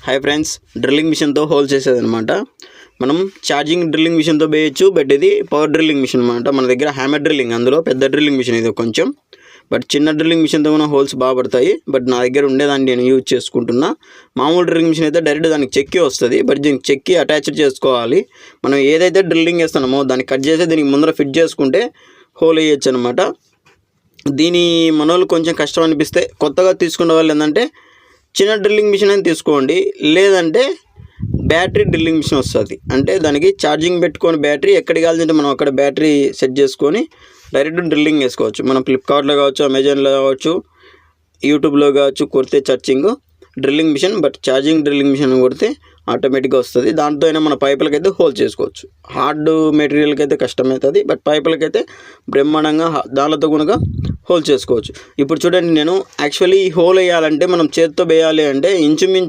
Hi friends, drilling మిషన్తో whole చేసేదనమాట. మనం charging drilling మిషన్తో వేయచ్చు, బట్ ఇది పవర్ డ్రిల్లింగ్ మిషన్ అనమాట. మన దగ్గర హ్యామర్ డ్రిల్లింగ్, అందులో పెద్ద డ్రిల్లింగ్ మిషన్ ఇది కొంచెం. బట్ చిన్న డ్రిల్లింగ్ మిషన్తో ఉన్న హోల్స్ బాగా పడతాయి. బట్ నా దగ్గర ఉండేదాన్ని నేను యూజ్ చేసుకుంటున్నా. మామూలు డ్రిల్లింగ్ మిషన్ అయితే డైరెక్ట్ దానికి చెక్కి వస్తుంది, బట్ దీనికి చెక్కి అటాచ్ చేసుకోవాలి. మనం ఏదైతే డ్రిల్లింగ్ వేస్తున్నామో దాన్ని కట్ చేసి దీనికి ముందర ఫిట్ చేసుకుంటే హోల్ వేయచ్చు అనమాట. దీని మనోళ్ళు కొంచెం కష్టం అనిపిస్తే కొత్తగా తీసుకునే వాళ్ళు ఏంటంటే చిన్న డ్రిల్లింగ్ మిషన్ అని తీసుకోండి, లేదంటే బ్యాటరీ డ్రిల్లింగ్ మిషన్ వస్తుంది. అంటే దానికి ఛార్జింగ్ పెట్టుకొని బ్యాటరీ ఎక్కడికి కావాలంటే మనం అక్కడ బ్యాటరీ సెట్ చేసుకొని డైరెక్ట్ డ్రిల్లింగ్ వేసుకోవచ్చు. మనం ఫ్లిప్కార్ట్లో కావచ్చు, అమెజాన్లో కావచ్చు, యూట్యూబ్లో కావచ్చు కొడితే charging drilling machine. But charging drilling machine కొడితే ఆటోమేటిక్గా వస్తుంది. దాంతో అయినా మన పైపులకైతే హోల్ చేసుకోవచ్చు. హార్డ్ మెటీరియల్కి అయితే కష్టమవుతుంది, బట్ పైపులకైతే బ్రహ్మాండంగా దానితో కనుక హోల్ చేసుకోవచ్చు. ఇప్పుడు చూడండి, నేను యాక్చువల్లీ ఈ హోల్ వేయాలంటే మనం చేతితో వేయాలి అంటే ఇంచుమించు